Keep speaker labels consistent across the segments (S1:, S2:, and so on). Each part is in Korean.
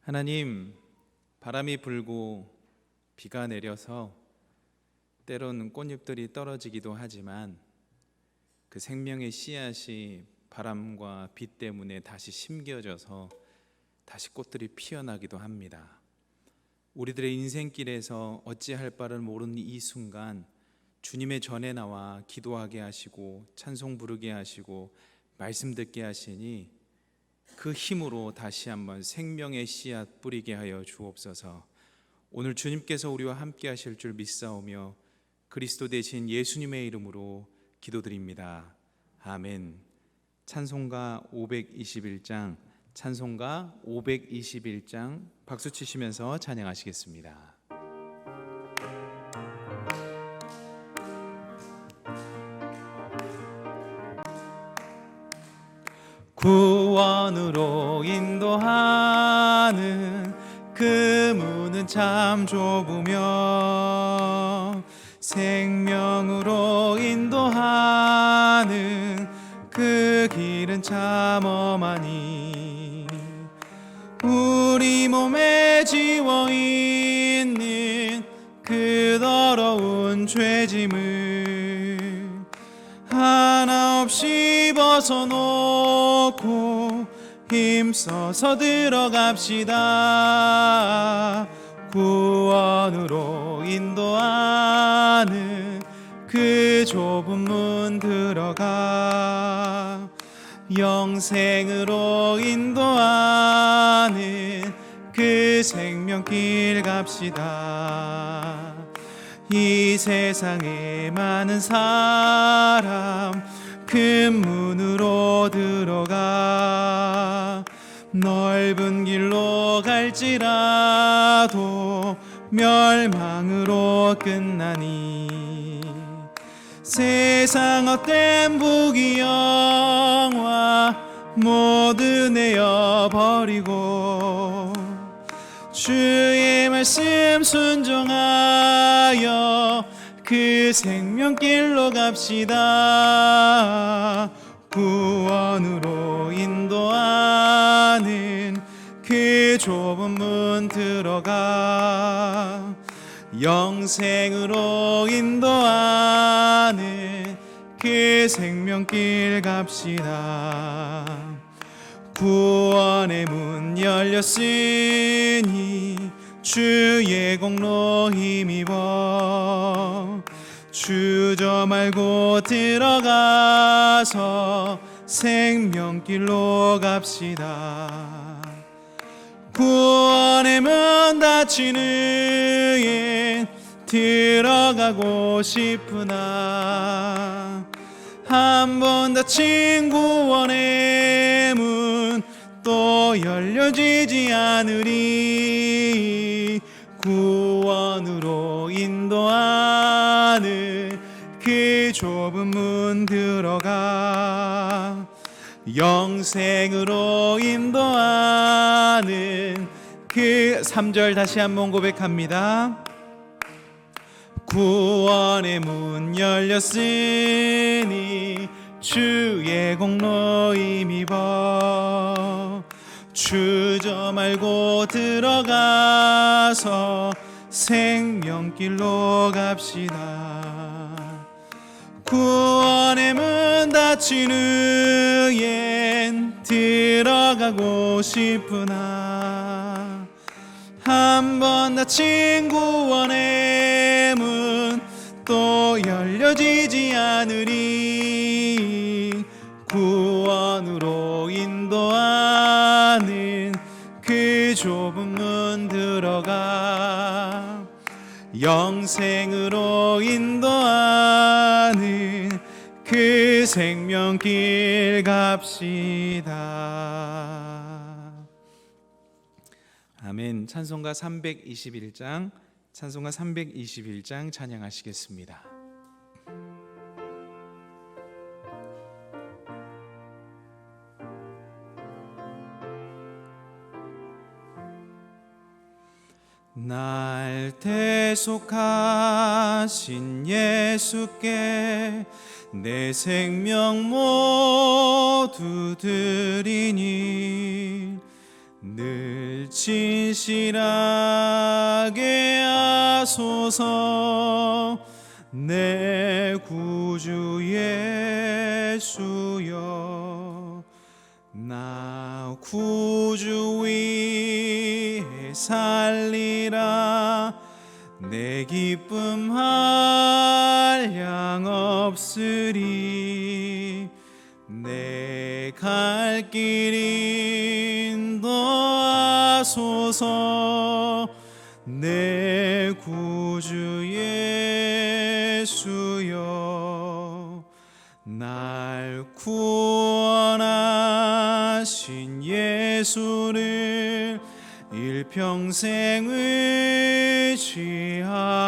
S1: 하나님, 바람이 불고 비가 내려서 때로는 꽃잎들이 떨어지기도 하지만 그 생명의 씨앗이 바람과 비 때문에 다시 심겨져서 다시 꽃들이 피어나기도 합니다. 우리들의 인생길에서 어찌할 바를 모르는 이 순간 주님의 전에 나와 기도하게 하시고 찬송 부르게 하시고 말씀 듣게 하시니 그 힘으로 다시 한번 생명의 씨앗 뿌리게 하여 주옵소서. 오늘 주님께서 우리와 함께 하실 줄 믿사오며 그리스도 되신 예수님의 이름으로 기도드립니다. 아멘. 찬송가 521장, 찬송가 521장 박수 치시면서 찬양하시겠습니다. 구원으로 인도하는 그 문은 참 좁으며 생명으로 인도하는 그 길은 참 험하니 우리 몸에 지워있는 그 더러운 죄짐을 하나 없이 벗어놓고 힘써서 들어갑시다. 구원으로 인도하는 그 좁은 문 들어가 영생으로 인도하는 그 생명길 갑시다. 이 세상에 많은 사람 그 문으로 들어가 넓은 길로 갈지라도 멸망으로 끝나니 세상 헛된 부귀영화 모두 내어버리고 주의 말씀 순종하여 그 생명길로 갑시다. 구원으로 인도하는 그 좁은 문 들어가 영생으로 인도하는 그 생명길 갑시다. 구원의 문 열렸으니 주의 공로 힘입어 주저 말고 들어가서 생명길로 갑시다. 구원의 문 닫힌 후에 들어가고 싶으나 한 번 닫힌 구원의 문 또 열려지지 않으리. 구원으로 인도하는 그 좁은 문 들어가 영생으로 인도하는 그 3절 다시 한번 고백합니다. 구원의 문 열렸으니 주의 공로 힘입어 주저 말고 들어가서 생명길로 갑시다. 구원의 문 닫힌 후엔 들어가고 싶으나 한 번 닫힌 구원의 문 또 열려지지 않으리. 구원으로 인도하는 그 좁은 문 들어가 영생으로 인도하는 그 생명길 갑시다. 아멘. 찬송가 321장 찬양하시겠습니다. 날 대속하신 예수께 내 생명 모두 드리니 늘 진실하게 하소서. 내 구주 예수여, 나 구주 위에 살리라. 내 기쁨 한량 없으리. 내 갈 길 인도하소서. 내 구주 예수여, 날 구원하신 예수를 일평생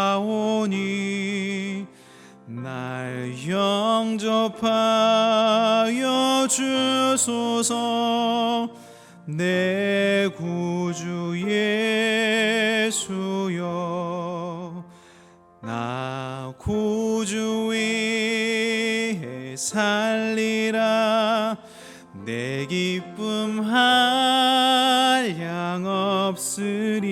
S1: 의지하오니 날 영접하여 주소서. 내 구주 예수여, 나 구주 위에 살리라. 내 기쁨 한량 없으리.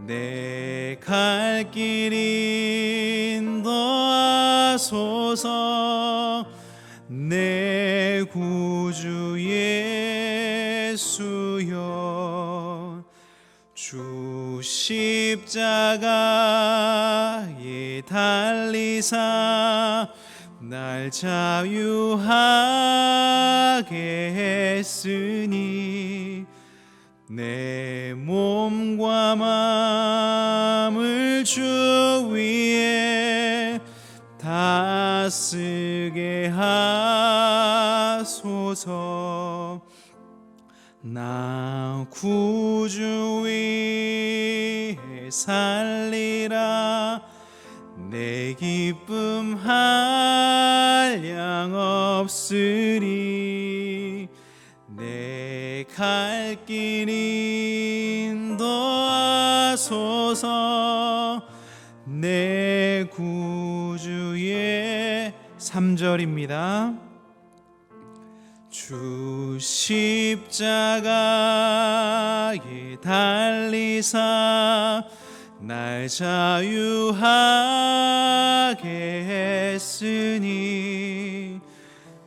S1: 내 갈 길 인도하소서. 내 구주 예수여, 주 십자가에 달리사 날 자유하게 했으니 내 몸과 마음을 주 위에 다 쓰게 하소서. 나 구주 위에 살리라. 내 기쁨 한량 없으리. 내 갈 길 인도하소서. 내 구주의 3절입니다. 주 십자가에 달리사 날 자유하게 했으니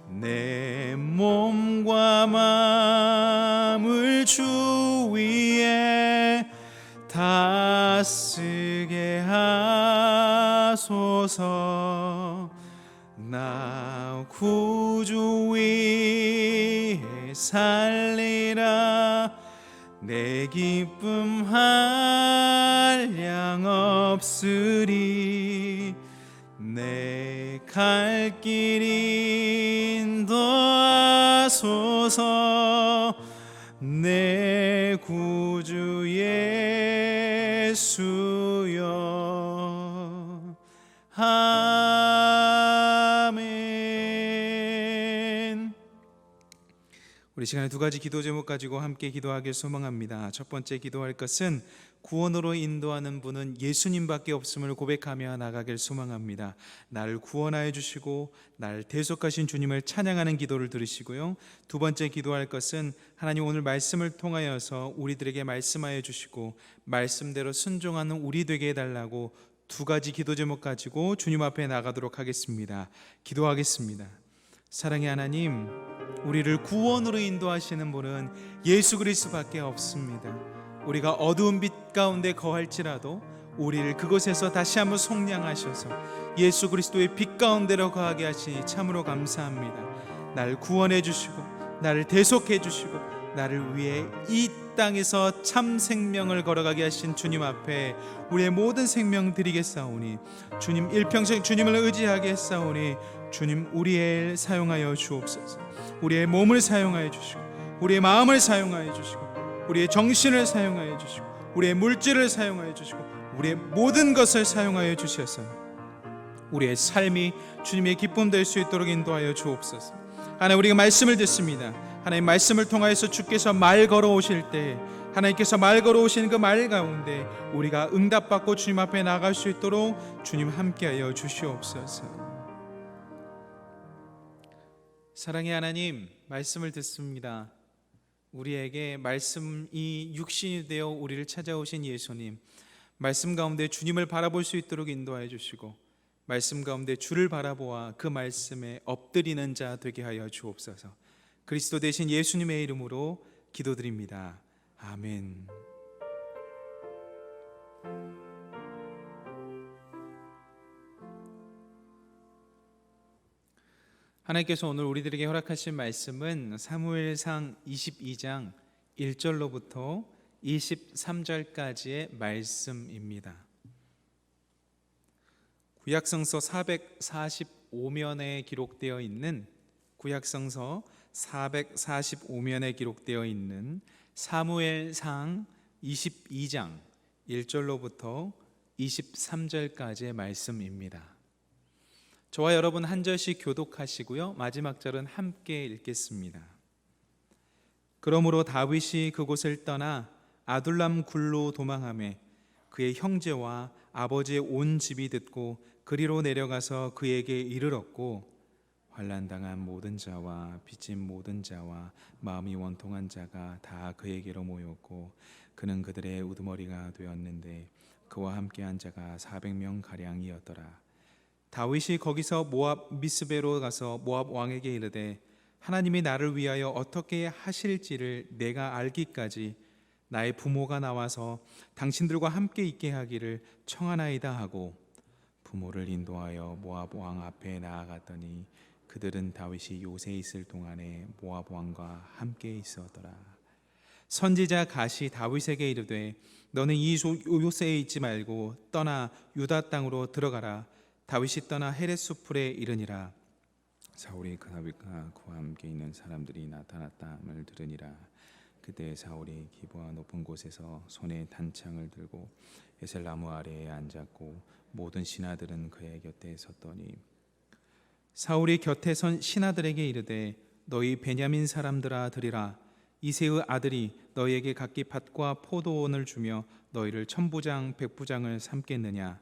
S1: 내 몸과 마음을 주 위에 다 쓰게 하소서. 나 구주 위에 살리라. 내 기쁨 한량 없으리. 내 갈 길 인도하소서. 내 구주 예수여. 아멘. 우리 시간에 두 가지 기도 제목 가지고 함께 기도하길 소망합니다. 첫 번째 기도할 것은 구원으로 인도하는 분은 예수님밖에 없음을 고백하며 나가길 소망합니다. 나를 구원하여 주시고 나를 대속하신 주님을 찬양하는 기도를 들으시고요. 두 번째 기도할 것은 하나님 오늘 말씀을 통하여서 우리들에게 말씀하여 주시고 말씀대로 순종하는 우리 되게 해달라고 두 가지 기도 제목 가지고 주님 앞에 나가도록 하겠습니다. 기도하겠습니다. 사랑의 하나님, 우리를 구원으로 인도하시는 분은 예수 그리스도밖에 없습니다. 우리가 어두운 빛 가운데 거할지라도 우리를 그곳에서 다시 한번 속량하셔서 예수 그리스도의 빛 가운데로 거하게 하시니 참으로 감사합니다. 나를 구원해 주시고 나를 대속해 주시고 나를 위해 이 땅에서 참 생명을 걸어가게 하신 주님 앞에 우리의 모든 생명 드리겠사오니 주님 일평생 주님을 의지하게 했사오니 주님 우리의 사용하여 주옵소서. 우리의 몸을 사용하여 주시고 우리의 마음을 사용하여 주시고 우리의 정신을 사용하여 주시고 우리의 물질을 사용하여 주시고 우리의 모든 것을 사용하여 주셔서 우리의 삶이 주님의 기쁨 될 수 있도록 인도하여 주옵소서. 하나님, 우리가 말씀을 듣습니다. 하나님 말씀을 통하여서 주께서 말 걸어오실 때 하나님께서 말 걸어오시는 그 말 가운데 우리가 응답받고 주님 앞에 나갈 수 있도록 주님 함께하여 주시옵소서. 사랑의 하나님, 말씀을 듣습니다. 우리에게 말씀이 육신이 되어 우리를 찾아오신 예수님, 말씀 가운데 주님을 바라볼 수 있도록 인도하여 주시고 말씀 가운데 주를 바라보아 그 말씀에 엎드리는 자 되게 하여 주옵소서. 그리스도 되신 예수님의 이름으로 기도드립니다. 아멘. 하나님께서 오늘 우리들에게 허락하신 말씀은 사무엘상 22장 1절로부터 23절까지의 말씀입니다. 구약성서 445면에 기록되어 있는 사무엘상 22장 1절로부터 23절까지의 말씀입니다. 저와 여러분 한 절씩 교독하시고요, 마지막 절은 함께 읽겠습니다. 그러므로 다윗이 그곳을 떠나 아둘람 굴로 도망하매 그의 형제와 아버지의 온 집이 듣고 그리로 내려가서 그에게 이르렀고, 환난당한 모든 자와 빚진 모든 자와 마음이 원통한 자가 다 그에게로 모였고, 그는 그들의 우두머리가 되었는데 그와 함께한 자가 400명 가량이었더라. 다윗이 거기서 모압 미스베로 가서 모압 왕에게 이르되, 하나님이 나를 위하여 어떻게 하실지를 내가 알기까지 나의 부모가 나와서 당신들과 함께 있게 하기를 청하나이다 하고 부모를 인도하여 모압 왕 앞에 나아갔더니 그들은 다윗이 요새 있을 동안에 모압 왕과 함께 있었더라. 선지자 갓이 다윗에게 이르되, 너는 이 요새에 있지 말고 떠나 유다 땅으로 들어가라. 다윗이 떠나 헤레스풀에 이르니라. 사울이 그 다윗과 그와 함께 있는 사람들이 나타났다함을 들으니라. 그때 사울이 기브아 높은 곳에서 손에 단창을 들고 에셀나무 아래에 앉았고 모든 신하들은 그의 곁에 섰더니, 사울이 곁에 선 신하들에게 이르되, 너희 베냐민 사람들아 들으라. 이새의 아들이 너희에게 각기 밭과 포도원을 주며 너희를 천부장 백부장을 삼겠느냐?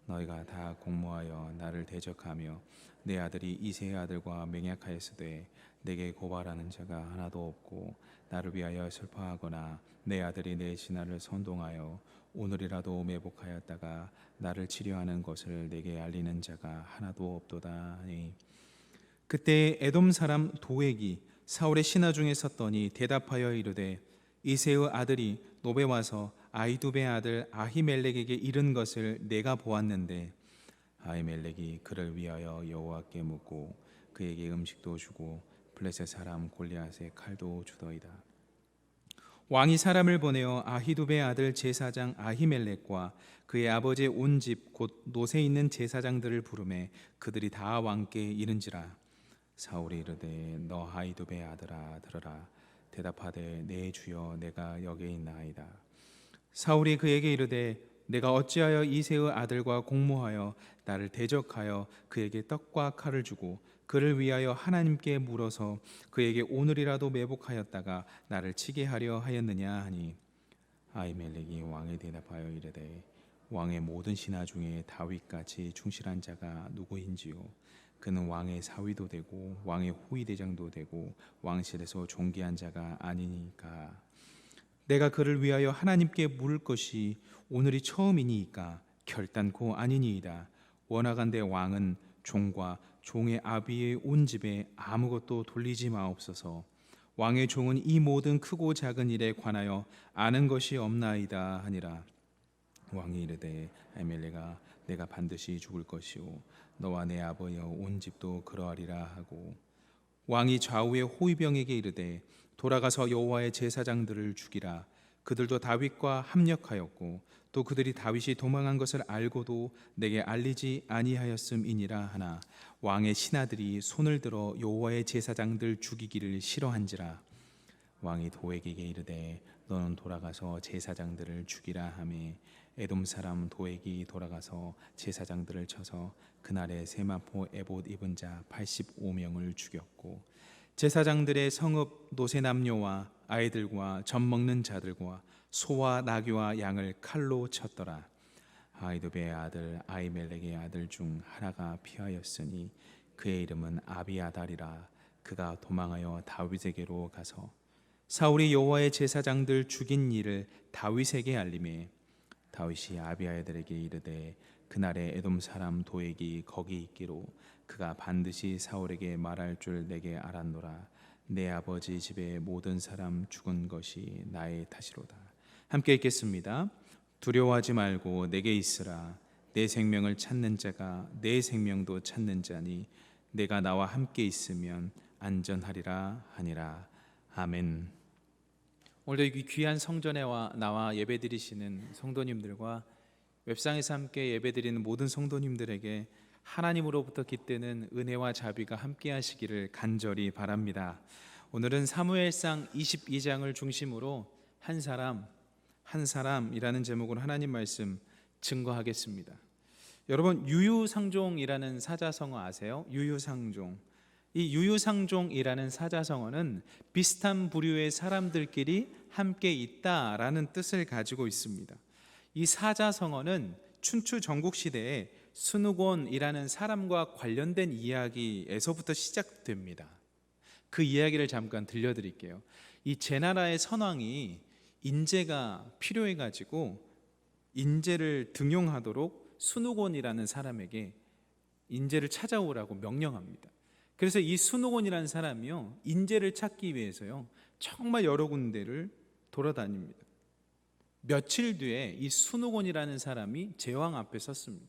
S1: 너희가 다 공모하여 나를 대적하며 내 아들이 이새의 아들과 맹약하였으되 내게 고발하는 자가 하나도 없고 나를 위하여 슬퍼하거나 내 아들이 내 신하를 선동하여 오늘이라도 매복하였다가 나를 치료하는 것을 내게 알리는 자가 하나도 없도다 하니, 그때 에돔 사람 도액이 사울의 신하 중에 섰더니 대답하여 이르되, 이새의 아들이 노베 와서 아히두베의 아들 아히멜렉에게 이른 것을 내가 보았는데, 아히멜렉이 그를 위하여 여호와께 묻고 그에게 음식도 주고 블레셋 사람 골리앗의 칼도 주더이다. 왕이 사람을 보내어 아히두베의 아들 제사장 아히멜렉과 그의 아버지의 온 집 곧 노새 있는 제사장들을 부르매 그들이 다 왕께 이른지라. 사울이 이르되, 너 아히두베의 아들아 들으라. 대답하되, 내 주여 내가 여기 있나이다. 사울이 그에게 이르되, 내가 어찌하여 이새의 아들과 공모하여 나를 대적하여 그에게 떡과 칼을 주고 그를 위하여 하나님께 물어서 그에게 오늘이라도 매복하였다가 나를 치게 하려 하였느냐 하니, 아히멜렉이 왕에 대답하여 이르되, 왕의 모든 신하 중에 다윗같이 충실한 자가 누구인지요? 그는 왕의 사위도 되고 왕의 호위대장도 되고 왕실에서 존귀한 자가 아니니까. 내가 그를 위하여 하나님께 물을 것이 오늘이 처음이니까 결단코 아니니이다. 원하간대 왕은 종과 종의 아비의 온 집에 아무것도 돌리지 마옵소서. 왕의 종은 이 모든 크고 작은 일에 관하여 아는 것이 없나이다 하니라. 왕이 이르되, 아히멜렉아, 내가 반드시 죽을 것이요 너와 내 아버지와 온 집도 그러하리라 하고, 왕이 좌우의 호위병에게 이르되, 돌아가서 여호와의 제사장들을 죽이라. 그들도 다윗과 합력하였고 또 그들이 다윗이 도망한 것을 알고도 내게 알리지 아니하였음이니라 하나, 왕의 신하들이 손을 들어 여호와의 제사장들 죽이기를 싫어한지라. 왕이 도액에게 이르되, 너는 돌아가서 제사장들을 죽이라 하매 에돔 사람 도액이 돌아가서 제사장들을 쳐서 그날에 세마포 에봇 입은 자 85명을 죽였고, 제사장들의 성읍 노새 남녀와 아이들과 젖 먹는 자들과 소와 나귀와 양을 칼로 쳤더라. 아히두베의 아들 아히멜렉의 아들 중 하나가 피하였으니 그의 이름은 아비아달이라. 그가 도망하여 다윗에게로 가서 사울이 여호와의 제사장들 죽인 일을 다윗에게 알림해 다윗이 아비아들에게 이르되 그날에 에돔 사람 도액이 거기 있기로 그가 반드시 사울에게 말할 줄 내게 알았노라. 내 아버지 집의 모든 사람 죽은 것이 나의 탓이로다. 함께 읽겠습니다. 두려워하지 말고 내게 있으라. 내 생명을 찾는 자가 내 생명도 찾는 자니 내가 나와 함께 있으면 안전하리라 하니라. 아멘. 오늘도 이 귀한 성전에 나와 예배드리시는 성도님들과 웹상에서 함께 예배드리는 모든 성도님들에게 하나님으로부터 깃드는 은혜와 자비가 함께 하시기를 간절히 바랍니다. 오늘은 사무엘상 22장을 중심으로 한 사람이라는 제목으로 하나님 말씀 증거하겠습니다. 여러분, 유유상종이라는 사자성어 아세요? 유유상종. 이 유유상종이라는 사자성어는 비슷한 부류의 사람들끼리 함께 있다라는 뜻을 가지고 있습니다. 이 사자성어는 춘추 전국시대에 순우곤이라는 사람과 관련된 이야기에서부터 시작됩니다. 그 이야기를 잠깐 들려드릴게요. 이 제나라의 선왕이 인재가 필요해가지고 인재를 등용하도록 순우곤이라는 사람에게 인재를 찾아오라고 명령합니다. 그래서 이 순우곤이라는 사람이요, 인재를 찾기 위해서요 정말 여러 군데를 돌아다닙니다. 며칠 뒤에 이 순우곤이라는 사람이 제왕 앞에 섰습니다.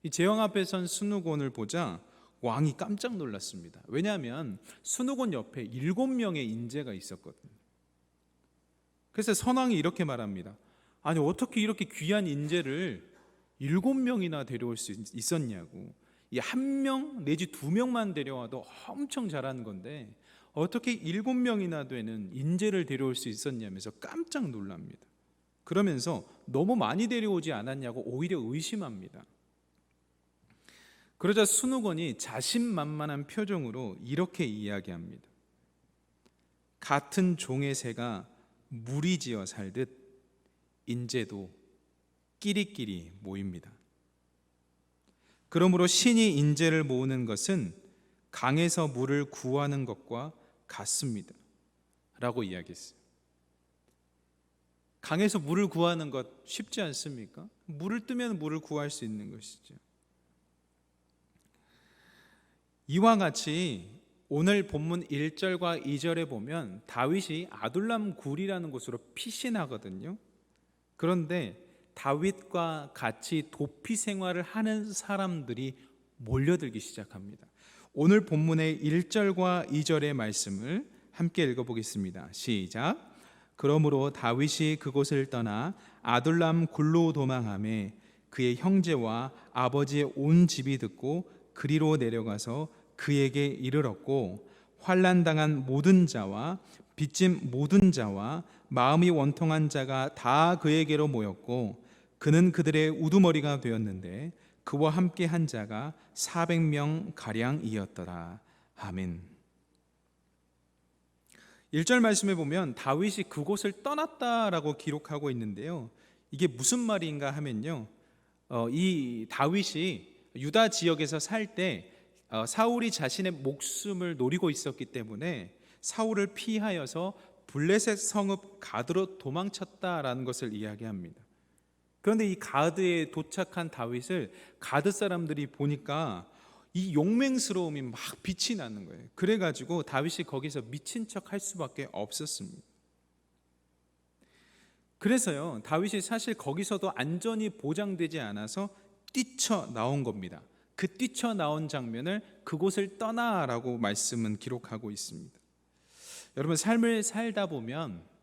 S1: 이 제왕 앞에 선 순우곤을 보자 왕이 깜짝 놀랐습니다. 왜냐하면 순우곤 옆에 7명의 인재가 있었거든요. 그래서 선왕이 이렇게 말합니다. 아니, 어떻게 이렇게 귀한 인재를 7명이나 데려올 수 있었냐고. 이 1명 내지 2명만 데려와도 엄청 잘하는 건데 어떻게 7명이나 되는 인재를 데려올 수 있었냐면서 깜짝 놀랍니다. 그러면서 너무 많이 데려오지 않았냐고 오히려 의심합니다. 그러자 순우곤이 자신만만한 표정으로 이렇게 이야기합니다. 같은 종의 새가 무리지어 살듯 인재도 끼리끼리 모입니다. 그러므로 신이 인재를 모으는 것은 강에서 물을 구하는 것과 같습니다 라고 이야기했어요. 강에서 물을 구하는 것 쉽지 않습니까? 물을 뜨면 물을 구할 수 있는 것이죠. 이와 같이 오늘 본문 1절과 2절에 보면 다윗이 아둘람 굴이라는 곳으로 피신하거든요. 그런데 다윗과 같이 도피 생활을 하는 사람들이 몰려들기 시작합니다. 오늘 본문의 1절과 2절의 말씀을 함께 읽어보겠습니다. 시작. 그러므로 다윗이 그곳을 떠나 아둘람 굴로 도망하매 그의 형제와 아버지의 온 집이 듣고 그리로 내려가서 그에게 이르렀고 환난당한 모든 자와 빚진 모든 자와 마음이 원통한 자가 다 그에게로 모였고 그는 그들의 우두머리가 되었는데 그와 함께 한 자가 400명 가량이었더라. 아멘. 1절 말씀에 보면 다윗이 그곳을 떠났다라고 기록하고 있는데요, 이게 무슨 말인가 하면요, 이 다윗이 유다 지역에서 살 때 사울이 자신의 목숨을 노리고 있었기 때문에 사울을 피하여서 블레셋 성읍 가드로 도망쳤다라는 것을 이야기합니다. 그런데 이 가드에 도착한 다윗을 가드 사람들이 보니까 이 용맹스러움이 막 빛이 나는 거예요. 그래가지고 다윗이 거기서 미친 척 할 수밖에 없었습니다. 그래서요, 다윗이 사실 거기서도 안전이 보장되지 않아서 뛰쳐나온 겁니다. 그 뛰쳐나온 장면을 그곳을 떠나라고 말씀은 기록하고 있습니다. 여러분, 삶을 살다 보면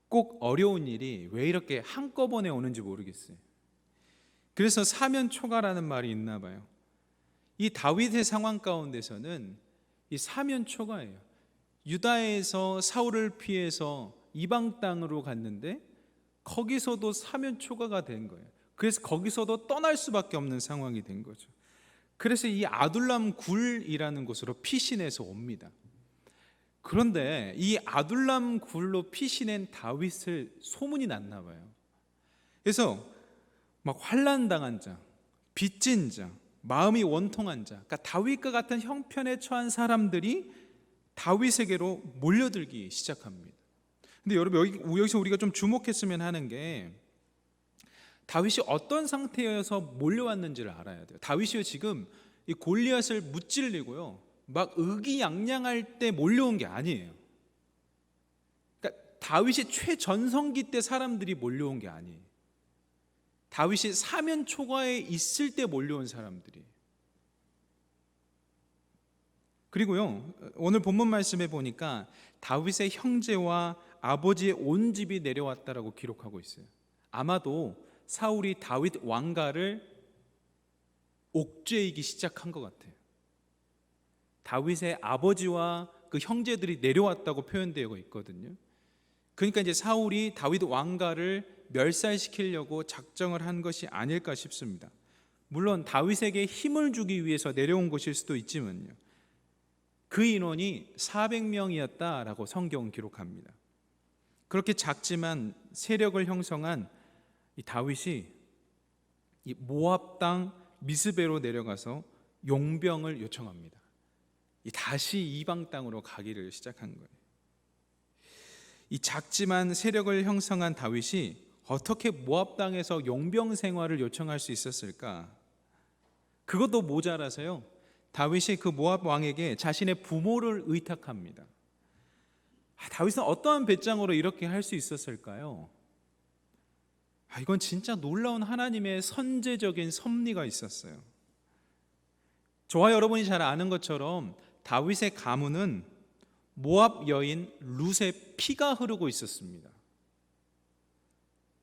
S1: 꼭 어려운 일이 왜 이렇게 한꺼번에 오는지 모르겠어요. 그래서 사면초가라는 말이 있나 봐요. 이 다윗의 상황 가운데서는 이 사면초가예요. 유다에서 사울을 피해서 이방 땅으로 갔는데 거기서도 사면초가가 된 거예요. 그래서 거기서도 떠날 수밖에 없는 상황이 된 거죠. 그래서 이 아둘람 굴이라는 곳으로 피신해서 옵니다. 그런데 이 아둘람 굴로 피신한 다윗을 소문이 났나 봐요. 그래서 막 환난당한 자, 빚진 자, 마음이 원통한 자, 그러니까 다윗과 같은 형편에 처한 사람들이 다윗에게로 몰려들기 시작합니다. 근데 여러분 여기서 우리가 좀 주목했으면 하는 게 다윗이 어떤 상태여서 몰려왔는지를 알아야 돼요. 다윗이 지금 이 골리앗을 무찔리고요, 막 의기양양할 때 몰려온 게 아니에요. 그러니까 다윗이 최전성기 때 사람들이 몰려온 게 아니에요. 다윗이 사면 초과에 있을 때 몰려온 사람들이. 그리고요, 오늘 본문 말씀에 보니까 다윗의 형제와 아버지의 온 집이 내려왔다라고 기록하고 있어요. 아마도 사울이 다윗 왕가를 옥죄이기 시작한 것 같아요. 다윗의 아버지와 그 형제들이 내려왔다고 표현되어 있거든요. 그러니까 이제 사울이 다윗 왕가를 멸살시키려고 작정을 한 것이 아닐까 싶습니다. 물론 다윗에게 힘을 주기 위해서 내려온 것일 수도 있지만요, 그 인원이 400명이었다라고 성경은 기록합니다. 그렇게 작지만 세력을 형성한 이 다윗이 이 모압 땅 미스베로 내려가서 용병을 요청합니다. 다시 이방 땅으로 가기를 시작한 거예요. 이 작지만 세력을 형성한 다윗이 어떻게 모압 땅에서 용병 생활을 요청할 수 있었을까? 그것도 모자라서요, 다윗이 그 모압 왕에게 자신의 부모를 의탁합니다. 다윗은 어떠한 배짱으로 이렇게 할 수 있었을까요? 이건 진짜 놀라운 하나님의 선제적인 섭리가 있었어요. 저와 여러분이 잘 아는 것처럼 다윗의 가문은 모압 여인 룻의 피가 흐르고 있었습니다.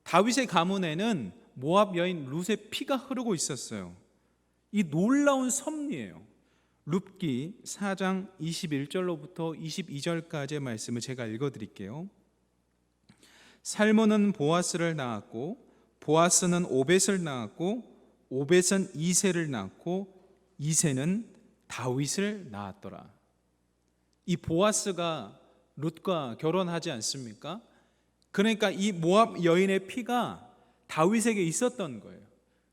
S1: 다윗의 가문에는 모압 여인 룻의 피가 흐르고 있었어요. 이 놀라운 섭리예요. 룻기 4장 21절로부터 22절까지의 말씀을 제가 읽어드릴게요. 살몬은 보아스를 낳았고 보아스는 오벳을 낳았고 오벳은 이새를 낳았고 이새는 다윗을 낳았더라. 이 보아스가 룻과 결혼하지 않습니까? 그러니까 이 모압 여인의 피가 다윗에게 있었던 거예요.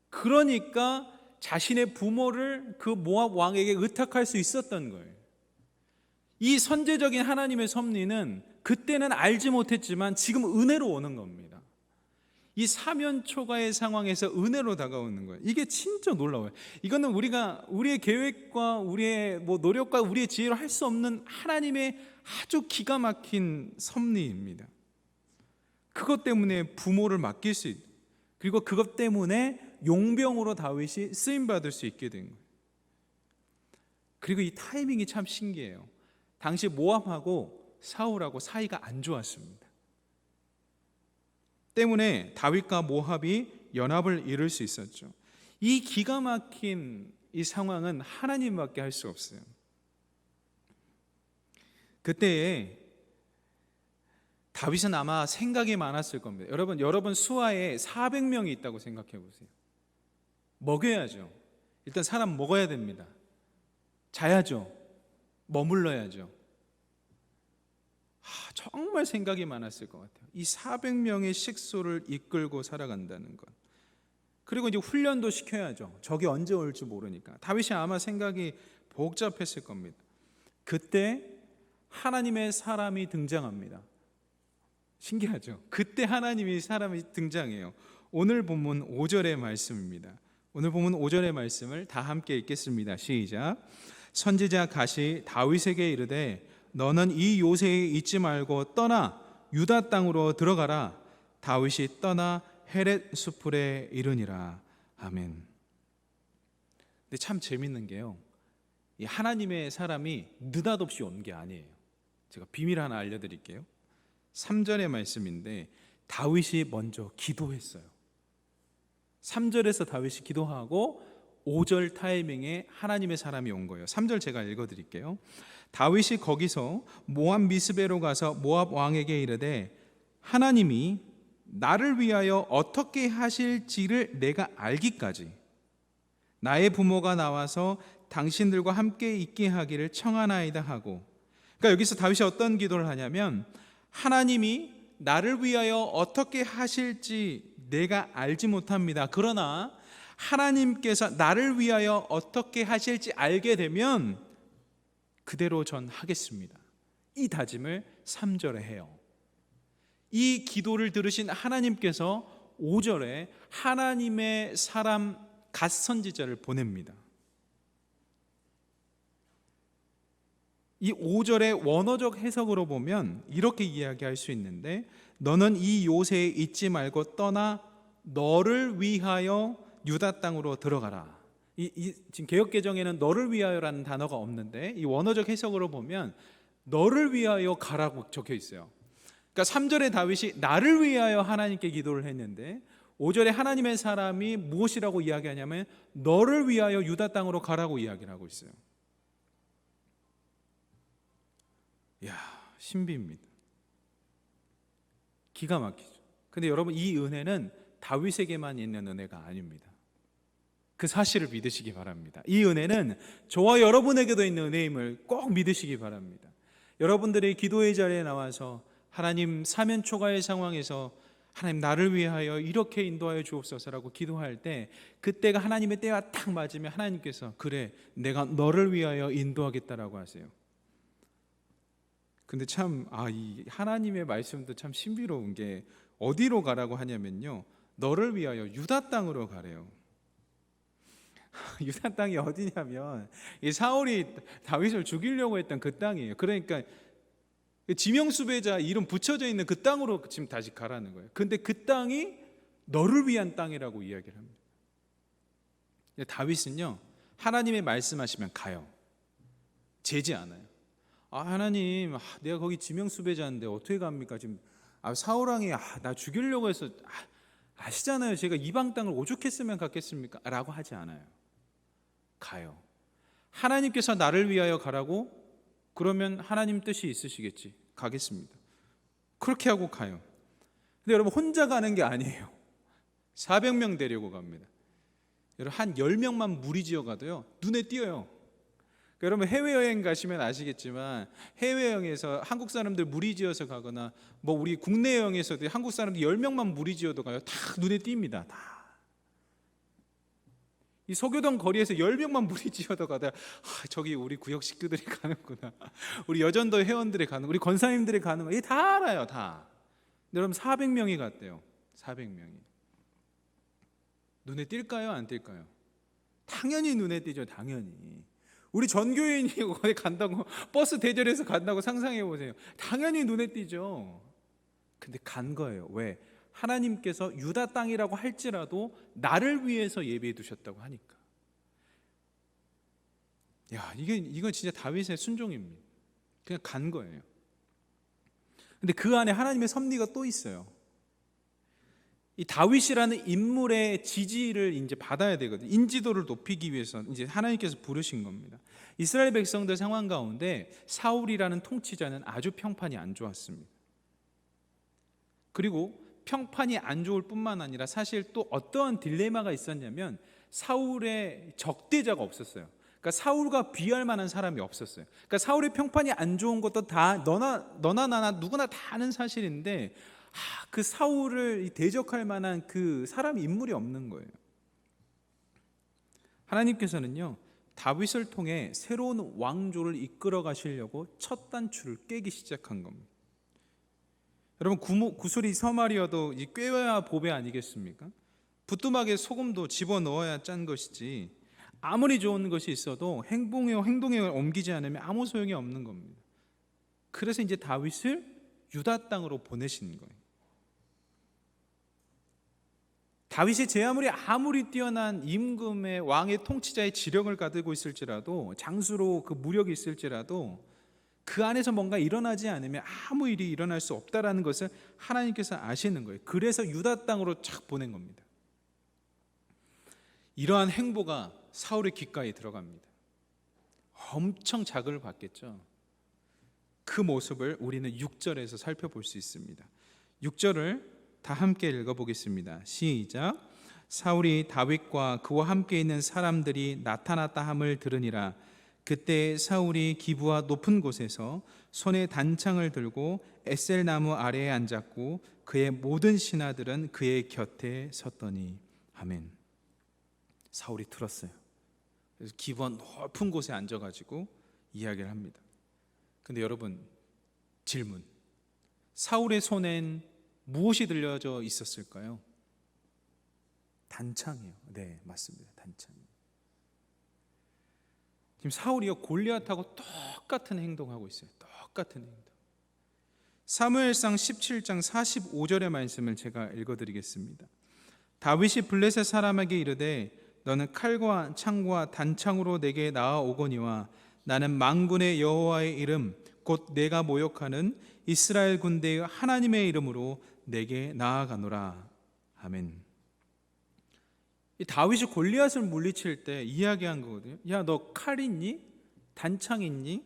S1: 그러니까 자신의 부모를 그 모압 왕에게 의탁할 수 있었던 거예요. 이 선제적인 하나님의 섭리는 그때는 알지 못했지만 지금 은혜로 오는 겁니다. 이 사면 초과의 상황에서 은혜로 다가오는 거예요. 이게 진짜 놀라워요. 이거는 우리가 우리의 계획과 우리의 노력과 우리의 지혜로 할 수 없는 하나님의 아주 기가 막힌 섭리입니다. 그것 때문에 부모를 맡길 수 있고, 그리고 그것 때문에 용병으로 다윗이 쓰임받을 수 있게 된 거예요. 그리고 이 타이밍이 참 신기해요. 당시 모압하고 사울하고 사이가 안 좋았습니다. 때문에 다윗과 모압이 연합을 이룰 수 있었죠. 이 기가 막힌 이 상황은 하나님밖에 할 수 없어요. 그때에 다윗은 아마 생각이 많았을 겁니다. 여러분 수하에 400명이 있다고 생각해 보세요. 먹여야죠. 일단 사람 먹어야 됩니다. 자야죠. 머물러야죠. 정말 생각이 많았을 것 같아요. 이 400명의 식소를 이끌고 살아간다는 것. 그리고 이제 훈련도 시켜야죠. 적이 언제 올지 모르니까. 다윗이 아마 생각이 복잡했을 겁니다. 그때 하나님의 사람이 등장합니다. 신기하죠? 그때 하나님의 사람이 등장해요. 오늘 본문 5절의 말씀입니다. 오늘 본문 5절의 말씀을 다 함께 읽겠습니다. 시작. 선지자 갓이 다윗에게 이르되 너는 이 요새에 있지 말고 떠나 유다 땅으로 들어가라. 다윗이 떠나 헤렛 수풀에 이르니라. 아멘. 근데 참 재밌는 게요, 이 하나님의 사람이 느닷없이 온 게 아니에요. 제가 비밀 하나 알려드릴게요. 3절의 말씀인데 다윗이 먼저 기도했어요. 3절에서 다윗이 기도하고 5절 타이밍에 하나님의 사람이 온 거예요. 3절 제가 읽어드릴게요. 다윗이 거기서 모압 미스베로 가서 모압 왕에게 이르되 하나님이 나를 위하여 어떻게 하실지를 내가 알기까지 나의 부모가 나와서 당신들과 함께 있게 하기를 청하나이다 하고, 그러니까 여기서 다윗이 어떤 기도를 하냐면 하나님이 나를 위하여 어떻게 하실지 내가 알지 못합니다. 그러나 하나님께서 나를 위하여 어떻게 하실지 알게 되면 그대로 전 하겠습니다. 이 다짐을 3절에 해요. 이 기도를 들으신 하나님께서 5절에 하나님의 사람 갓 선지자를 보냅니다. 이 5절의 원어적 해석으로 보면 이렇게 이야기할 수 있는데, 너는 이 요새에 있지 말고 떠나 너를 위하여 유다 땅으로 들어가라. 지금 개역개정에는 너를 위하여라는 단어가 없는데, 이 원어적 해석으로 보면 너를 위하여 가라고 적혀 있어요. 그러니까 3절에 다윗이 나를 위하여 하나님께 기도를 했는데, 5절에 하나님의 사람이 무엇이라고 이야기하냐면 너를 위하여 유다 땅으로 가라고 이야기를 하고 있어요. 이야, 신비입니다. 기가 막히죠. 근데 여러분, 이 은혜는 다윗에게만 있는 은혜가 아닙니다. 그 사실을 믿으시기 바랍니다. 이 은혜는 저와 여러분에게도 있는 은혜임을 꼭 믿으시기 바랍니다. 여러분들의 기도의 자리에 나와서 하나님, 사면 초과의 상황에서 하나님 나를 위하여 이렇게 인도하여 주옵소서라고 기도할 때, 그때가 하나님의 때와 딱 맞으면 하나님께서 그래, 내가 너를 위하여 인도하겠다라고 하세요. 근데 참 이 하나님의 말씀도 참 신비로운 게, 어디로 가라고 하냐면요, 너를 위하여 유다 땅으로 가래요. 유다 땅이 어디냐면 이 사울이 다윗을 죽이려고 했던 그 땅이에요. 그러니까 지명수배자 이름 붙여져 있는 그 땅으로 지금 다시 가라는 거예요. 근데 그 땅이 너를 위한 땅이라고 이야기를 합니다. 다윗은요, 하나님의 말씀하시면 가요. 재지 않아요. 하나님, 내가 거기 지명수배자인데 어떻게 갑니까? 지금 사울왕이 나 죽이려고 해서, 아시잖아요, 제가 이방 땅을 오죽했으면 갔겠습니까? 라고 하지 않아요. 가요. 하나님께서 나를 위하여 가라고 그러면 하나님 뜻이 있으시겠지, 가겠습니다. 그렇게 하고 가요. 근데 여러분, 혼자 가는 게 아니에요. 400명 데리고 갑니다. 여러분, 한 10명만 무리지어 가도요, 눈에 띄어요. 여러분, 해외여행 가시면 아시겠지만, 해외여행에서 한국 사람들 무리지어서 가거나 우리 국내 여행에서도 한국 사람들 10명만 무리지어도 가요. 다 눈에 띕니다. 다. 이 서교동 거리에서 10명만 무리지어도 가다 저기 우리 구역 식구들이 가는구나, 우리 여전도 회원들이 가는, 우리 권사님들이 가는 거, 이게 다 알아요, 다. 근데 여러분, 400명이 갔대요. 400명이. 눈에 띌까요, 안 띌까요? 당연히 눈에 띄죠, 당연히. 우리 전교인이 거기 간다고, 버스 대절해서 간다고 상상해 보세요. 당연히 눈에 띄죠. 근데 간 거예요. 왜? 하나님께서 유다 땅이라고 할지라도 나를 위해서 예비해 두셨다고 하니까. 이건 진짜 다윗의 순종입니다. 그냥 간 거예요. 근데 그 안에 하나님의 섭리가 또 있어요. 이 다윗이라는 인물의 지지를 이제 받아야 되거든요. 인지도를 높이기 위해서 이제 하나님께서 부르신 겁니다. 이스라엘 백성들 상황 가운데 사울이라는 통치자는 아주 평판이 안 좋았습니다. 그리고 평판이 안 좋을 뿐만 아니라 사실 또 어떠한 딜레마가 있었냐면, 사울의 적대자가 없었어요. 그러니까 사울과 비할 만한 사람이 없었어요. 그러니까 사울의 평판이 안 좋은 것도 다 너나 나나 누구나 다 아는 사실인데, 그 사울을 대적할 만한 그 사람, 인물이 없는 거예요. 하나님께서는요, 다윗을 통해 새로운 왕조를 이끌어 가시려고 첫 단추를 깨기 시작한 겁니다. 여러분, 구슬이 서말이어도 이 꿰야 보배 아니겠습니까? 부뚜막에 소금도 집어넣어야 짠 것이지, 아무리 좋은 것이 있어도 행동에 옮기지 않으면 아무 소용이 없는 겁니다. 그래서 이제 다윗을 유다 땅으로 보내신 거예요. 다윗이 제 아무리 뛰어난 임금의, 왕의 통치자의 지령을 가지고 있을지라도, 장수로 그 무력이 있을지라도, 그 안에서 뭔가 일어나지 않으면 아무 일이 일어날 수 없다라는 것을 하나님께서 아시는 거예요. 그래서 유다 땅으로 착 보낸 겁니다. 이러한 행보가 사울의 귓가에 들어갑니다. 엄청 자극을 받겠죠. 그 모습을 우리는 6절에서 살펴볼 수 있습니다. 6절을 다 함께 읽어보겠습니다. 시작. 사울이 다윗과 그와 함께 있는 사람들이 나타났다 함을 들으니라. 그때 사울이 기브와 높은 곳에서 손에 단창을 들고 에셀 나무 아래에 앉았고, 그의 모든 신하들은 그의 곁에 섰더니. 아멘. 사울이 들었어요. 그래서 기브와 높은 곳에 앉아가지고 이야기를 합니다. 근데 여러분, 질문. 사울의 손엔 무엇이 들려져 있었을까요? 단창이요. 네, 맞습니다. 단창. 지금 사울이요, 골리앗하고 똑같은 행동하고 있어요. 똑같은 행동. 사무엘상 17장 45절의 말씀을 제가 읽어드리겠습니다. 다윗이 블레셋 사람에게 이르되 너는 칼과 창과 단창으로 내게 나아오거니와 나는 만군의 여호와의 이름 곧 내가 모욕하는 이스라엘 군대의 하나님의 이름으로 내게 나아가노라. 아멘. 이 다윗이 골리앗을 물리칠 때 이야기한 거거든요. 야, 너 칼 있니? 단창 있니?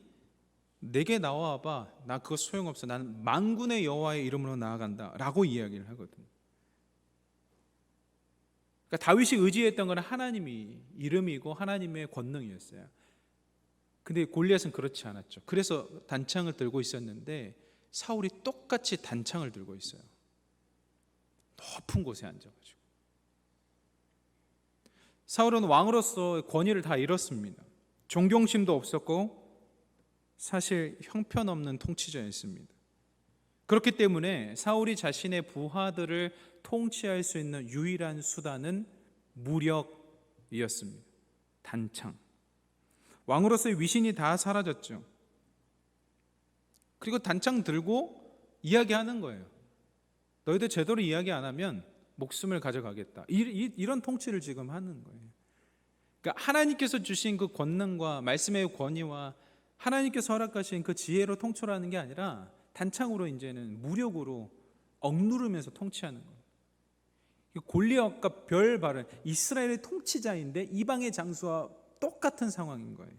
S1: 내게 나와봐. 나 그거 소용없어. 나는 만군의 여호와의 이름으로 나아간다 라고 이야기를 하거든요. 그러니까 다윗이 의지했던 건 하나님이 이름이고 하나님의 권능이었어요. 근데 골리앗은 그렇지 않았죠. 그래서 단창을 들고 있었는데 사울이 똑같이 단창을 들고 있어요. 높은 곳에 앉아가지고. 사울은 왕으로서 권위를 다 잃었습니다. 존경심도 없었고 사실 형편없는 통치자였습니다. 그렇기 때문에 사울이 자신의 부하들을 통치할 수 있는 유일한 수단은 무력이었습니다. 단창. 왕으로서의 위신이 다 사라졌죠. 그리고 단창 들고 이야기하는 거예요. 너희들 제대로 이야기 안 하면 목숨을 가져가겠다. 이런 통치를 지금 하는 거예요. 그러니까 하나님께서 주신 그 권능과 말씀의 권위와 하나님께서 허락하신 그 지혜로 통치하는 게 아니라 단창으로 이제는 무력으로 억누르면서 통치하는 거예요. 골리앗과 별 바른 이스라엘의 통치자인데 이방의 장수와 똑같은 상황인 거예요.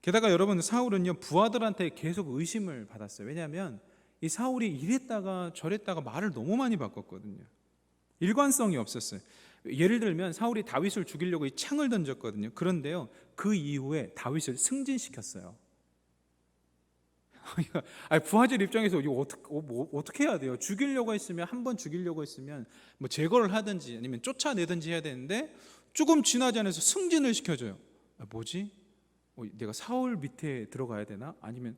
S1: 게다가 여러분, 사울은요 부하들한테 계속 의심을 받았어요. 왜냐하면 이 사울이 이랬다가 저랬다가 말을 너무 많이 바꿨거든요. 일관성이 없었어요. 예를 들면 사울이 다윗을 죽이려고 이 창을 던졌거든요. 그런데요 그 이후에 다윗을 승진시켰어요. 부하들 입장에서 이거 어떻게 해야 돼요? 죽이려고 했으면, 한 번 죽이려고 했으면 뭐 제거를 하든지 아니면 쫓아내든지 해야 되는데 조금 지나지 않아서 승진을 시켜줘요. 뭐지? 내가 사울 밑에 들어가야 되나? 아니면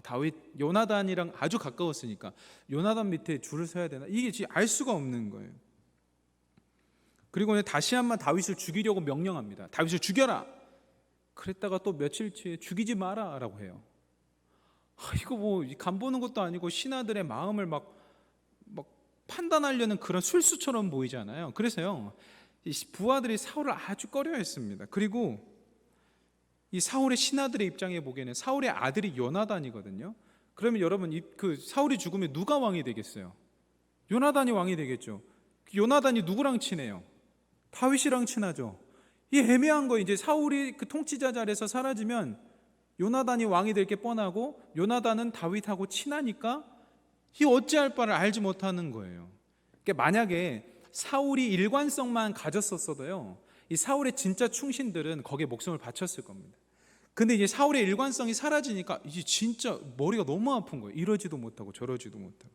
S1: 다윗, 요나단이랑 아주 가까웠으니까 요나단 밑에 줄을 서야 되나? 이게 지금 알 수가 없는 거예요. 그리고 다시 한번 다윗을 죽이려고 명령합니다. 다윗을 죽여라. 그랬다가 또 며칠 뒤에 죽이지 마라 라고 해요. 이거 뭐 간 보는 것도 아니고 신하들의 마음을 막 판단하려는 그런 술수처럼 보이잖아요. 그래서요 이 부하들이 사울을 아주 꺼려했습니다. 그리고 이 사울의 신하들의 입장에 보기에는 사울의 아들이 요나단이거든요. 그러면 여러분 그 사울이 죽으면 누가 왕이 되겠어요? 요나단이 왕이 되겠죠. 요나단이 누구랑 친해요? 다윗이랑 친하죠. 이 애매한 거, 이제 사울이 그 통치자 자리에서 사라지면 요나단이 왕이 될 게 뻔하고 요나단은 다윗하고 친하니까 이 어찌할 바를 알지 못하는 거예요. 그러니까 만약에 사울이 일관성만 가졌었어도요 이 사울의 진짜 충신들은 거기에 목숨을 바쳤을 겁니다. 근데 이제 사울의 일관성이 사라지니까 이제 진짜 머리가 너무 아픈 거예요. 이러지도 못하고 저러지도 못하고.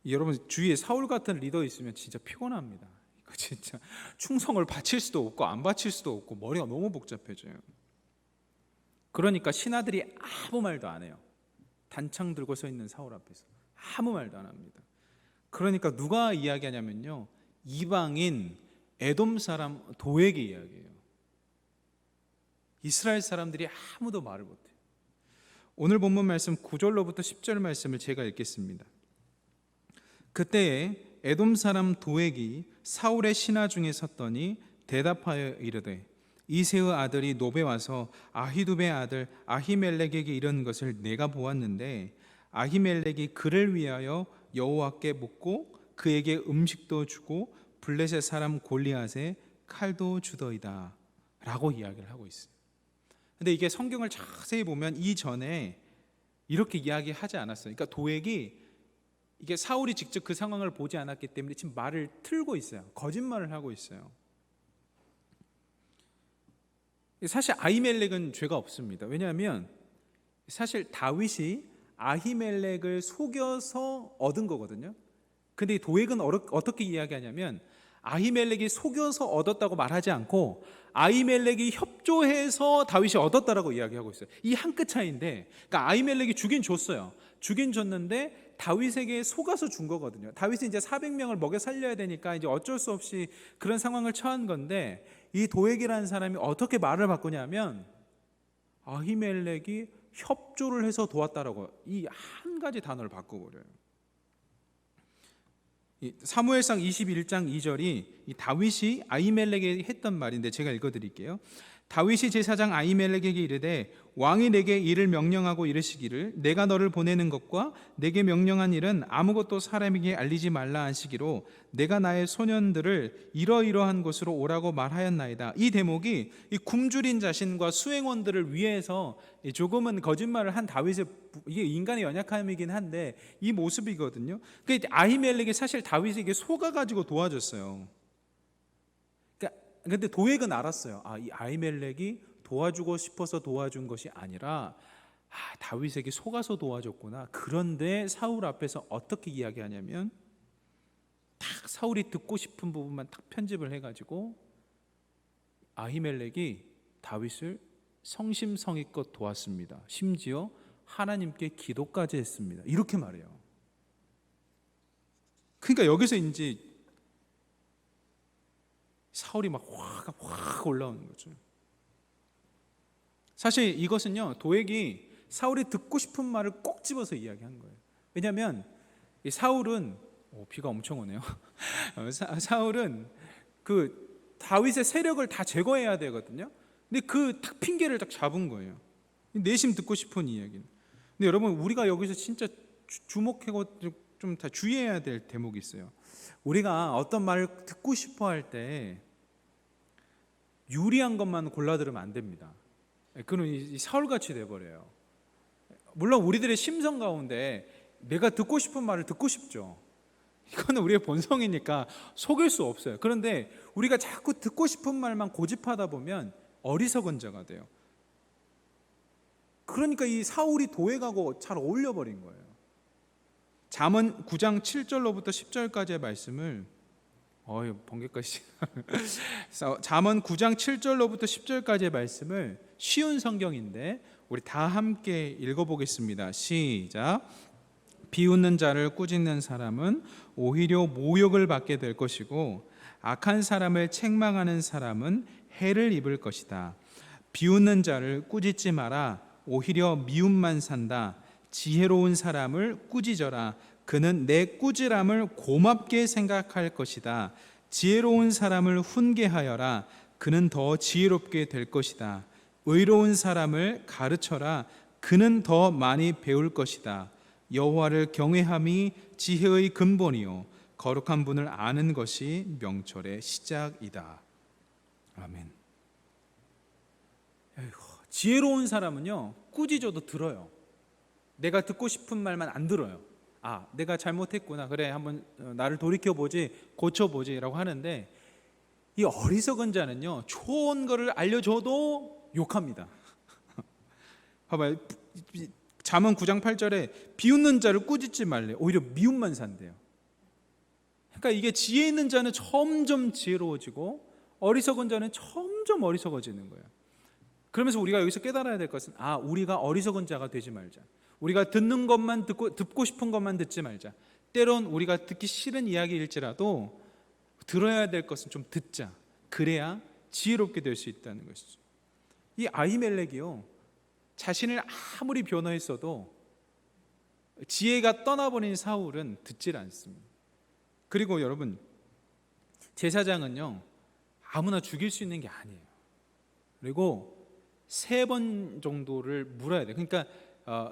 S1: 여러분 주위에 사울 같은 리더 있으면 진짜 피곤합니다. 이거 진짜 충성을 바칠 수도 없고 안 바칠 수도 없고 머리가 너무 복잡해져요. 그러니까 신하들이 아무 말도 안 해요. 단창 들고 서 있는 사울 앞에서 아무 말도 안 합니다. 그러니까 누가 이야기하냐면요 이방인 에돔 사람 도액의 이야기예요. 이스라엘 사람들이 아무도 말을 못해요. 오늘 본문 말씀 9절로부터 10절 말씀을 제가 읽겠습니다. 그때에 에돔 사람 도액이 사울의 신하 중에 섰더니 대답하여 이르되 이새의 아들이 노베 와서 아히두베의 아들 아히멜렉에게 이런 것을 내가 보았는데 아히멜렉이 그를 위하여 여호와께 묻고 그에게 음식도 주고 블레셋 사람 골리앗에 칼도 주더이다 라고 이야기를 하고 있어요. 근데 이게 성경을 자세히 보면 이전에 이렇게 이야기하지 않았어요. 그러니까 도액이 이게 사울이 직접 그 상황을 보지 않았기 때문에 지금 말을 틀고 있어요. 거짓말을 하고 있어요. 사실 아히멜렉은 죄가 없습니다. 왜냐하면 사실 다윗이 아히멜렉을 속여서 얻은 거거든요. 근데 이 도액은 어떻게 이야기하냐면 아히멜렉이 속여서 얻었다고 말하지 않고 아히멜렉이 협조해서 다윗이 얻었다라고 이야기하고 있어요. 이 한 끗 차이인데, 그러니까 아히멜렉이 주긴 줬어요. 주긴 줬는데 다윗에게 속아서 준 거거든요. 다윗이 이제 400명을 먹여 살려야 되니까 이제 어쩔 수 없이 그런 상황을 처한 건데, 이 도액이라는 사람이 어떻게 말을 바꾸냐면 아히멜렉이 협조를 해서 도왔다라고 이 한 가지 단어를 바꿔버려요. 사무엘상 21장 2절이 이 다윗이 아히멜렉에게 했던 말인데 제가 읽어드릴게요. 다윗이 제사장 아히멜렉에게 이르되 왕이 내게 이를 명령하고 이르시기를 내가 너를 보내는 것과 내게 명령한 일은 아무것도 사람에게 알리지 말라 하시기로 내가 나의 소년들을 이러이러한 곳으로 오라고 말하였나이다. 이 대목이 이 굶주린 자신과 수행원들을 위해서 조금은 거짓말을 한 다윗의, 이게 인간의 연약함이긴 한데 이 모습이거든요. 그러니까 아히멜렉이 사실 다윗에게 속아가지고 도와줬어요. 근데 도액은 알았어요. 이 아히멜렉이 도와주고 싶어서 도와준 것이 아니라 다윗에게 속아서 도와줬구나. 그런데 사울 앞에서 어떻게 이야기하냐면 딱 사울이 듣고 싶은 부분만 딱 편집을 해가지고 아히멜렉이 다윗을 성심성의껏 도왔습니다. 심지어 하나님께 기도까지 했습니다. 이렇게 말해요. 그러니까 여기서 이제 사울이 막 확 올라오는 거죠. 사실 이것은요, 도액이 사울이 듣고 싶은 말을 꼭 집어서 이야기한 거예요. 왜냐하면 이 사울은 비가 엄청 오네요. 사울은 그 다윗의 세력을 다 제거해야 되거든요. 근데 그 딱 핑계를 딱 잡은 거예요. 내심 듣고 싶은 이야기는. 근데 여러분, 우리가 여기서 진짜 주목하고 좀 다 주의해야 될 대목이 있어요. 우리가 어떤 말을 듣고 싶어 할 때 유리한 것만 골라 들으면 안 됩니다. 그는 사울같이 돼버려요. 물론 우리들의 심성 가운데 내가 듣고 싶은 말을 듣고 싶죠. 이거는 우리의 본성이니까 속일 수 없어요. 그런데 우리가 자꾸 듣고 싶은 말만 고집하다 보면 어리석은 자가 돼요. 그러니까 이 사울이 도액하고 잘 어울려버린 거예요. 잠언 9장 7절로부터 10절까지의 말씀을 번개까지 잠언 9장 7절로부터 10절까지의 말씀을 쉬운 성경인데 우리 다 함께 읽어보겠습니다. 시작. 비웃는 자를 꾸짖는 사람은 오히려 모욕을 받게 될 것이고 악한 사람을 책망하는 사람은 해를 입을 것이다. 비웃는 자를 꾸짖지 마라. 오히려 미움만 산다. 지혜로운 사람을 꾸짖어라. 그는 내 꾸지람을 고맙게 생각할 것이다. 지혜로운 사람을 훈계하여라. 그는 더 지혜롭게 될 것이다. 의로운 사람을 가르쳐라. 그는 더 많이 배울 것이다. 여호와를 경외함이 지혜의 근본이요 거룩한 분을 아는 것이 명철의 시작이다. 아멘. 지혜로운 사람은요, 꾸짖어도 들어요. 내가 듣고 싶은 말만 안 들어요. 내가 잘못했구나. 그래, 한번 나를 돌이켜보지, 고쳐보지 라고 하는데, 이 어리석은 자는요, 좋은 거를 알려줘도 욕합니다. 봐봐요. 잠언 9장 8절에 비웃는 자를 꾸짖지 말래. 오히려 미움만 산대요. 그러니까 이게 지혜 있는 자는 점점 지혜로워지고 어리석은 자는 점점 어리석어지는 거예요. 그러면서 우리가 여기서 깨달아야 될 것은 우리가 어리석은 자가 되지 말자. 우리가 듣는 것만 듣고 싶은 것만 듣지 말자. 때론 우리가 듣기 싫은 이야기일지라도 들어야 될 것은 좀 듣자. 그래야 지혜롭게 될 수 있다는 것이죠. 이 아히멜렉이요, 자신을 아무리 변호했어도 지혜가 떠나버린 사울은 듣질 않습니다. 그리고 여러분, 제사장은요, 아무나 죽일 수 있는 게 아니에요. 그리고 3번 정도를 물어야 돼요. 그러니까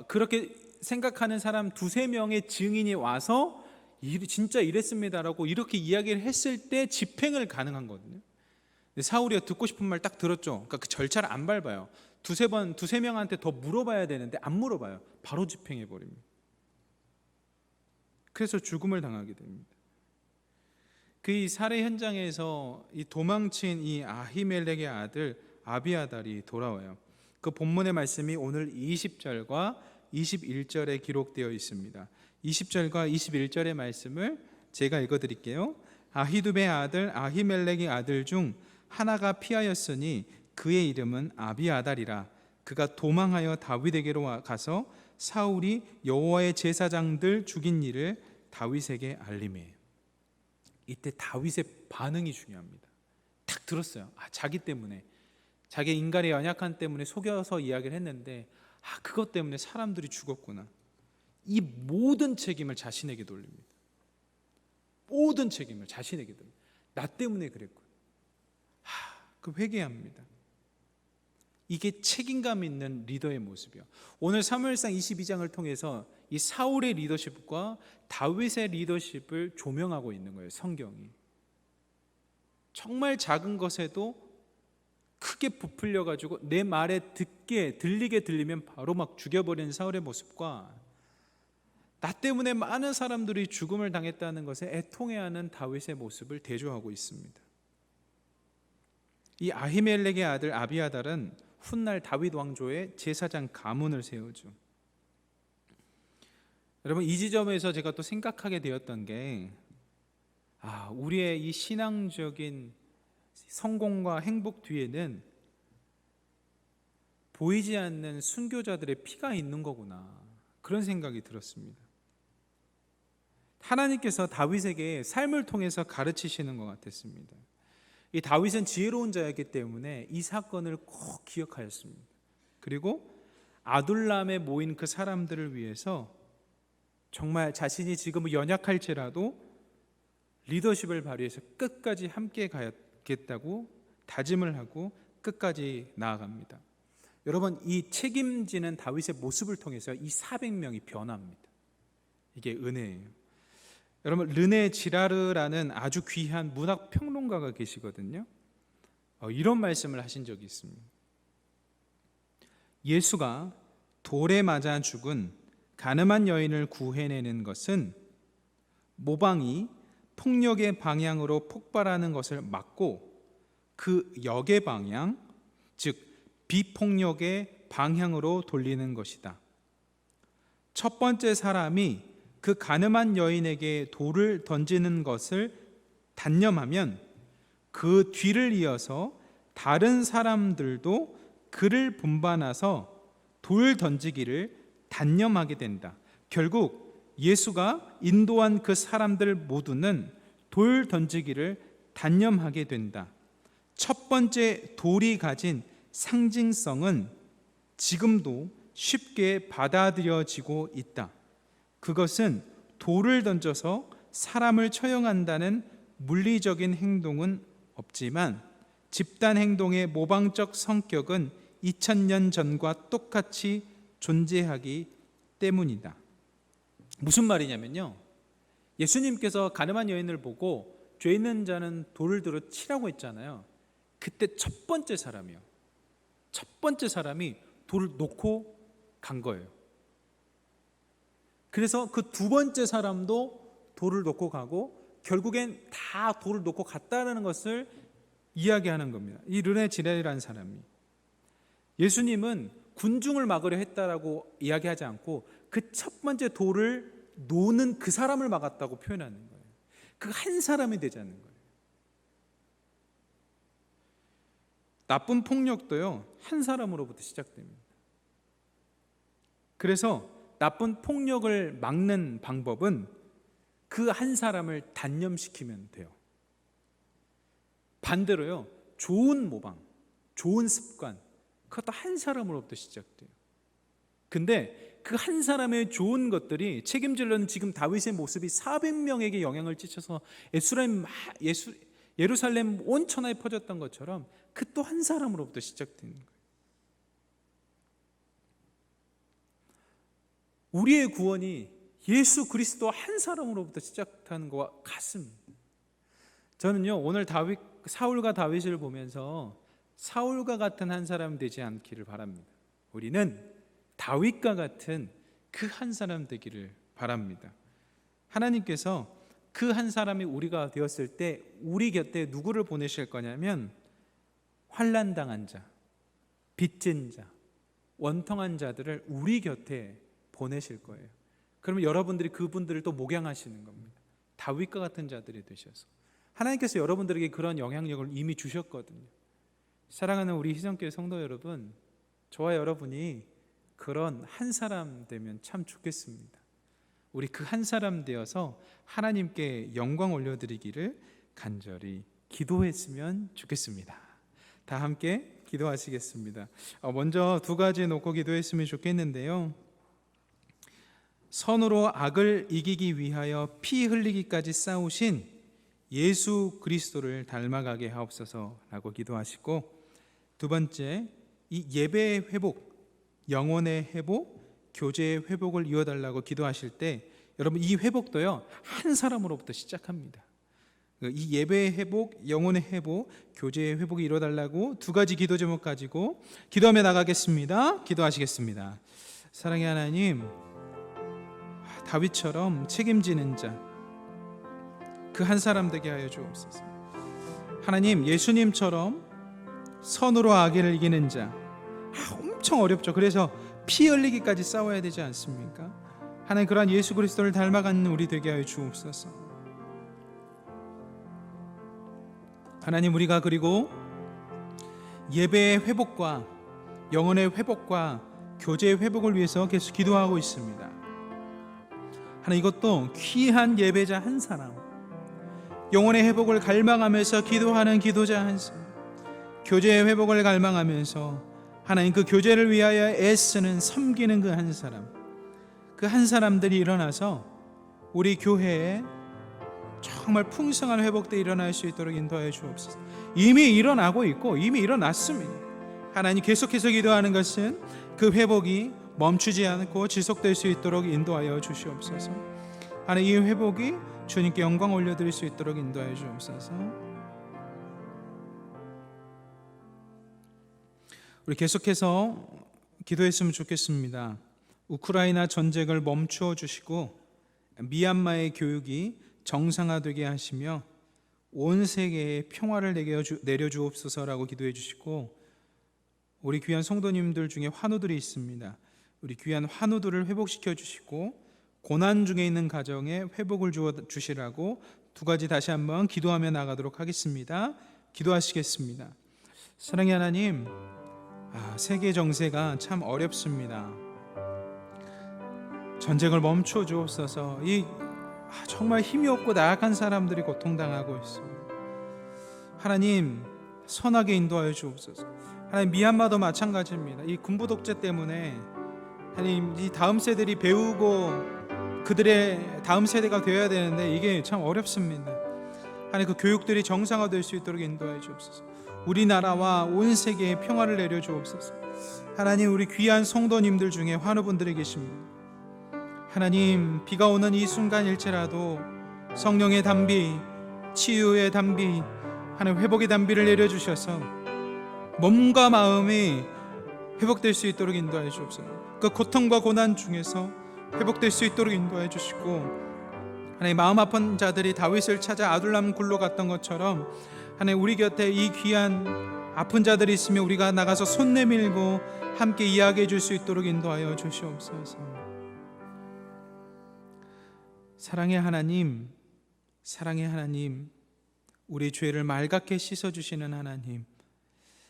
S1: 그렇게 생각하는 사람 2-3명의 증인이 와서 진짜 이랬습니다라고 이렇게 이야기를 했을 때 집행을 가능한 거거든요. 근데 사울이 듣고 싶은 말 딱 들었죠. 그러니까 그 절차를 안 밟아요. 2-3명한테 더 물어봐야 되는데 안 물어봐요. 바로 집행해 버립니다. 그래서 죽음을 당하게 됩니다. 그 살해 현장에서 이 도망친 이 아히멜렉의 아들 아비아달이 돌아와요. 그 본문의 말씀이 오늘 20절과 21절에 기록되어 있습니다. 20절과 21절의 말씀을 제가 읽어드릴게요. 아히두베의 아들 아히멜렉의 아들 중 하나가 피하였으니 그의 이름은 아비아달이라. 그가 도망하여 다윗에게로 가서 사울이 여호와의 제사장들 죽인 일을 다윗에게 알림해. 이때 다윗의 반응이 중요합니다. 딱 들었어요. 자기 때문에, 자기 인간의 연약함 때문에 속여서 이야기를 했는데 그것 때문에 사람들이 죽었구나. 이 모든 책임을 자신에게 돌립니다. 모든 책임을 자신에게 돌립니다. 나 때문에 그랬군. 그 회개합니다. 이게 책임감 있는 리더의 모습이요. 오늘 사무엘상 22장을 통해서 이 사울의 리더십과 다윗의 리더십을 조명하고 있는 거예요. 성경이. 정말 작은 것에도 크게 부풀려 가지고 내 말에 들리게 들리면 바로 막 죽여버리는 사울의 모습과 나 때문에 많은 사람들이 죽음을 당했다는 것에 애통해하는 다윗의 모습을 대조하고 있습니다. 이 아히멜렉의 아들 아비아달은 훗날 다윗 왕조의 제사장 가문을 세우죠. 여러분, 이 지점에서 제가 또 생각하게 되었던 게 우리의 이 신앙적인 성공과 행복 뒤에는 보이지 않는 순교자들의 피가 있는 거구나, 그런 생각이 들었습니다. 하나님께서 다윗에게 삶을 통해서 가르치시는 것 같았습니다. 이 다윗은 지혜로운 자였기 때문에 이 사건을 꼭 기억하였습니다. 그리고 아둘람에 모인 그 사람들을 위해서 정말 자신이 지금 연약할지라도 리더십을 발휘해서 끝까지 함께 가겠다고 다짐을 하고 끝까지 나아갑니다. 여러분, 이 책임지는 다윗의 모습을 통해서 이 400명이 변합니다. 이게 은혜예요. 여러분, 르네 지라르라는 아주 귀한 문학 평론가가 계시거든요. 이런 말씀을 하신 적이 있습니다. 예수가 돌에 맞아 죽은 가늠한 여인을 구해내는 것은 모방이 폭력의 방향으로 폭발하는 것을 막고 그 역의 방향, 즉 비폭력의 방향으로 돌리는 것이다. 첫 번째 사람이 그 가늠한 여인에게 돌을 던지는 것을 단념하면 그 뒤를 이어서 다른 사람들도 그를 본받아서 돌 던지기를 단념하게 된다. 결국 예수가 인도한 그 사람들 모두는 돌 던지기를 단념하게 된다. 첫 번째 돌이 가진 상징성은 지금도 쉽게 받아들여지고 있다. 그것은 돌을 던져서 사람을 처형한다는 물리적인 행동은 없지만 집단 행동의 모방적 성격은 2000년 전과 똑같이 존재하기 때문이다. 무슨 말이냐면요, 예수님께서 가늠한 여인을 보고 죄 있는 자는 돌을 들어 치라고 했잖아요. 그때 첫 번째 사람이 돌을 놓고 간 거예요. 그래서 그 두 번째 사람도 돌을 놓고 가고 결국엔 다 돌을 놓고 갔다는 것을 이야기하는 겁니다. 이 르네 지랄이라는 사람이, 예수님은 군중을 막으려 했다라고 이야기하지 않고 그 첫 번째 돌을 놓는 그 사람을 막았다고 표현하는 거예요. 그 한 사람이 되자는 거예요. 나쁜 폭력도요, 한 사람으로부터 시작됩니다. 그래서 나쁜 폭력을 막는 방법은 그 한 사람을 단념시키면 돼요. 반대로요, 좋은 모방, 좋은 습관, 그것도 한 사람으로부터 시작돼요. 근데 그 한 사람의 좋은 것들이 책임지려는 지금 다윗의 모습이 400명에게 영향을 끼쳐서 예루살렘 온 천하에 퍼졌던 것처럼 그 또 한 사람으로부터 시작되는 거예요. 우리의 구원이 예수 그리스도 한 사람으로부터 시작하는 것과 같습니다. 저는요, 오늘 사울과 다윗을 보면서 사울과 같은 한 사람 되지 않기를 바랍니다. 우리는 다윗과 같은 그 한 사람 되기를 바랍니다. 하나님께서 그 한 사람이 우리가 되었을 때 우리 곁에 누구를 보내실 거냐면 환난당한 자, 빚진 자, 원통한 자들을 우리 곁에 보내실 거예요. 그러면 여러분들이 그분들을 또 목양하시는 겁니다. 다윗과 같은 자들이 되셔서 하나님께서 여러분들에게 그런 영향력을 이미 주셨거든요. 사랑하는 우리 희성교회 성도 여러분, 저와 여러분이 그런 한 사람 되면 참 좋겠습니다. 우리 그 한 사람 되어서 하나님께 영광 올려드리기를 간절히 기도했으면 좋겠습니다. 다 함께 기도하시겠습니다. 먼저 두 가지 놓고 기도했으면 좋겠는데요. 선으로 악을 이기기 위하여 피 흘리기까지 싸우신 예수 그리스도를 닮아가게 하옵소서라고 기도하시고, 두 번째, 이 예배의 회복, 영혼의 회복, 교제의 회복을 이어달라고 기도하실 때 여러분 이 회복도요 한 사람으로부터 시작합니다. 이 예배의 회복, 영혼의 회복, 교제의 회복이 이뤄달라고 두 가지 기도 제목 가지고 기도하며 나가겠습니다. 기도하시겠습니다. 사랑의 하나님, 다윗처럼 책임지는 자, 그 한 사람 되게 하여 주옵소서. 하나님, 예수님처럼 선으로 악을 이기는 자, 엄청 어렵죠. 그래서 피 흘리기까지 싸워야 되지 않습니까? 하나님, 그러한 예수 그리스도를 닮아가는 우리 되게 하여 주옵소서. 하나님, 우리가 그리고 예배의 회복과 영혼의 회복과 교제의 회복을 위해서 계속 기도하고 있습니다. 하나님, 이것도 귀한 예배자 한 사람, 영혼의 회복을 갈망하면서 기도하는 기도자 한 사람, 교제의 회복을 갈망하면서 하나님 그 교제를 위하여 애쓰는 섬기는 그 한 사람, 그 한 사람들이 일어나서 우리 교회에 정말 풍성한 회복도 일어날 수 있도록 인도하여 주옵소서. 이미 일어나고 있고 이미 일어났습니다. 하나님, 계속해서 기도하는 것은 그 회복이 멈추지 않고 지속될 수 있도록 인도하여 주시옵소서. 하나님, 이 회복이 주님께 영광 올려드릴 수 있도록 인도하여 주옵소서. 우리 계속해서 기도했으면 좋겠습니다. 우크라이나 전쟁을 멈추어 주시고 미얀마의 교육이 정상화되게 하시며 온 세계에 평화를 내려주옵소서라고 기도해 주시고, 우리 귀한 성도님들 중에 환우들이 있습니다. 우리 귀한 환우들을 회복시켜 주시고 고난 중에 있는 가정에 회복을 주시라고 두 가지 다시 한번 기도하며 나가도록 하겠습니다. 기도하시겠습니다. 사랑의 하나님, 세계 정세가 참 어렵습니다. 전쟁을 멈춰 주옵소서. 정말 힘이 없고 나약한 사람들이 고통당하고 있습니다. 하나님, 선하게 인도하여 주옵소서. 하나님, 미얀마도 마찬가지입니다. 이 군부 독재 때문에 하나님, 이 다음 세대들이 배우고 그들의 다음 세대가 되어야 되는데 이게 참 어렵습니다. 하나님, 그 교육들이 정상화될 수 있도록 인도하여 주옵소서. 우리나라와 온 세계에 평화를 내려 주옵소서. 하나님, 우리 귀한 성도님들 중에 환우분들이 계십니다. 하나님, 비가 오는 이 순간일지라도 성령의 단비, 치유의 단비, 하나님 회복의 단비를 내려주셔서 몸과 마음이 회복될 수 있도록 인도하여 주옵소서. 그 고통과 고난 중에서 회복될 수 있도록 인도하여 주시고, 하나님, 마음 아픈 자들이 다윗을 찾아 아둘람 굴로 갔던 것처럼 하나님, 우리 곁에 이 귀한 아픈 자들이 있으면 우리가 나가서 손 내밀고 함께 이야기해 줄 수 있도록 인도하여 주시옵소서. 사랑의 하나님, 사랑의 하나님, 우리 죄를 맑게 씻어주시는 하나님,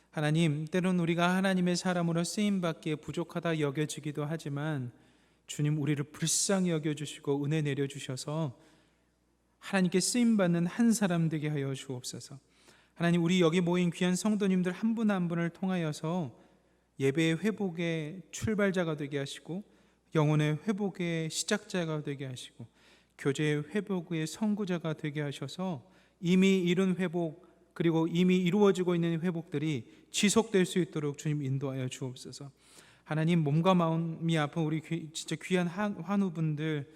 S1: 하나님, 때론 우리가 하나님의 사람으로 쓰임받기에 부족하다 여겨지기도 하지만 주님, 우리를 불쌍히 여겨주시고 은혜 내려주셔서 하나님께 쓰임받는 한 사람 되게 하여 주옵소서. 하나님, 우리 여기 모인 귀한 성도님들 한 분 한 분을 통하여서 예배의 회복의 출발자가 되게 하시고 영혼의 회복의 시작자가 되게 하시고 교제의 회복의 선구자가 되게 하셔서 이미 이룬 회복, 그리고 이미 이루어지고 있는 회복들이 지속될 수 있도록 주님 인도하여 주옵소서. 하나님, 몸과 마음이 아픈 우리 진짜 귀한 환우분들,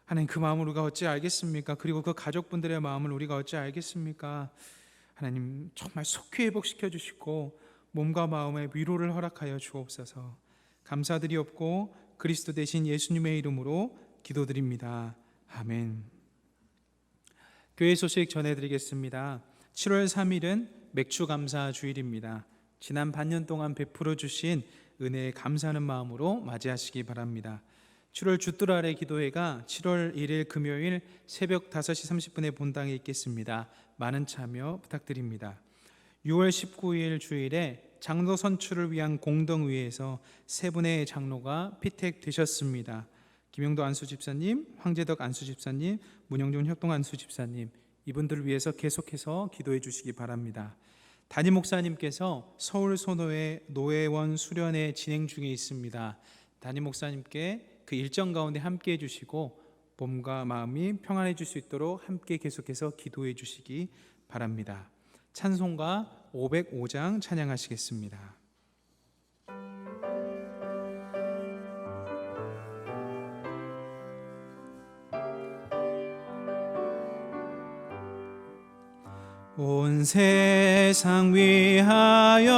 S1: 하나님, 그 마음을 우리가 어찌 알겠습니까? 그리고 그 가족분들의 마음을 우리가 어찌 알겠습니까? 하나님, 정말 속히 회복시켜 주시고 몸과 마음의 위로를 허락하여 주옵소서. 감사드리옵고 그리스도 대신 예수님의 이름으로 기도드립니다. 아멘. 교회 소식 전해드리겠습니다. 7월 3일은 맥주 감사 주일입니다. 지난 반년 동안 베풀어 주신 은혜에 감사하는 마음으로 맞이하시기 바랍니다. 7월 주뚜라의 기도회가 7월 1일 금요일 새벽 5시 30분에 본당에 있겠습니다. 많은 참여 부탁드립니다. 6월 19일 주일에 장로 선출을 위한 공동회의에서 세 분의 장로가 피택되셨습니다. 김영도 안수 집사님, 황재덕 안수 집사님, 문영준 협동 안수 집사님, 이분들을 위해서 계속해서 기도해 주시기 바랍니다. 담임 목사님께서 서울 소노회 노회원 수련회 진행 중에 있습니다. 담임 목사님께 그 일정 가운데 함께 해주시고 몸과 마음이 평안해질 수 있도록 함께 계속해서 기도해 주시기 바랍니다. 찬송가 505장 찬양하시겠습니다. 온 세상 위하여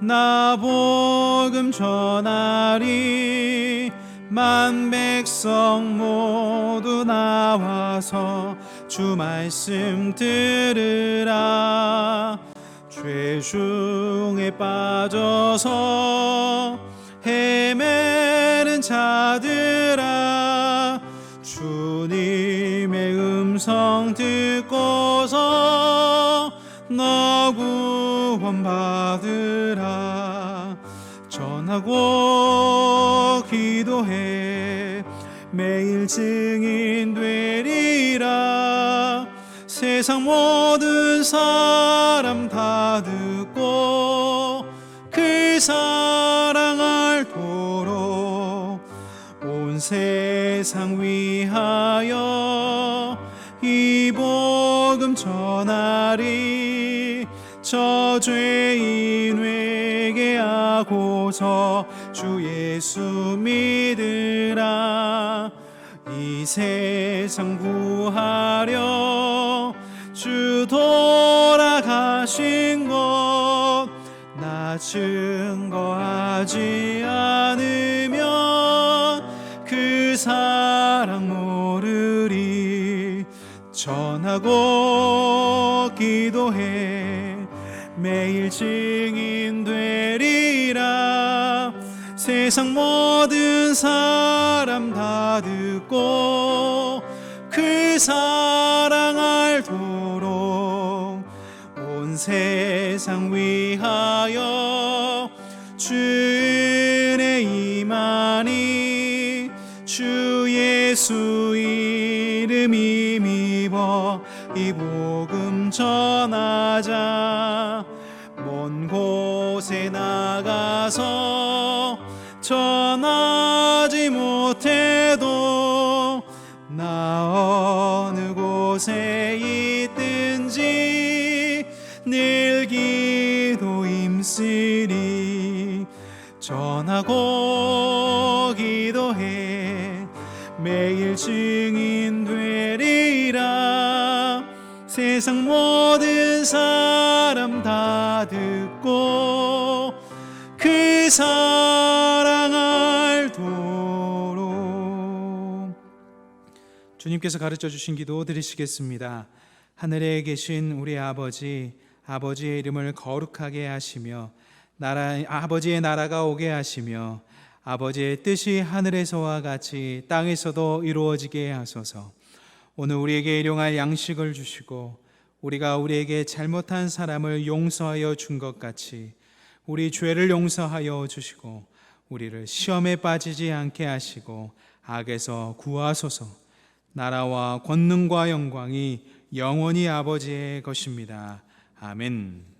S1: 나 복음 전하리. 만 백성 모두 나와서 주 말씀 들으라. 죄 중에 빠져서 헤매는 자들아, 주님의 음성 듣고서 너 구원받으라. 전하고 기도해 매일 증인 되리라. 세상 모든 사람 다 듣고 그 사랑 알도록 온 세상 위하여 이 복음 전하리. 저 죄인 회개하고서 주 예수 믿으라. 이 세상 구하려 주 돌아가신 것 나 증거하지 않으면 그 사랑 모르리. 전하고 기도해 매일 증인 되리라. 세상 모든 사람 다 듣고 그 사랑 알도록 온 세상 위하여 주 은혜 임하니. 주 예수 이름 힘입어 이 복음 전하자. 먼 곳에 나가서 전하지 못해도 나 어느 곳에 있든지 늘 기도 힘쓰리. 전하고 기도해 매일 증인 되리라. 세상 모든 사람 다 듣고 그 사랑 알도록. 주님께서 가르쳐 주신 기도 드리시겠습니다. 하늘에 계신 우리 아버지, 아버지의 이름을 거룩하게 하시며 아버지의 나라가 오게 하시며 아버지의 뜻이 하늘에서와 같이 땅에서도 이루어지게 하소서. 오늘 우리에게 일용할 양식을 주시고 우리가 우리에게 잘못한 사람을 용서하여 준 것 같이 우리 죄를 용서하여 주시고 우리를 시험에 빠지지 않게 하시고 악에서 구하소서. 나라와 권능과 영광이 영원히 아버지의 것입니다. 아멘.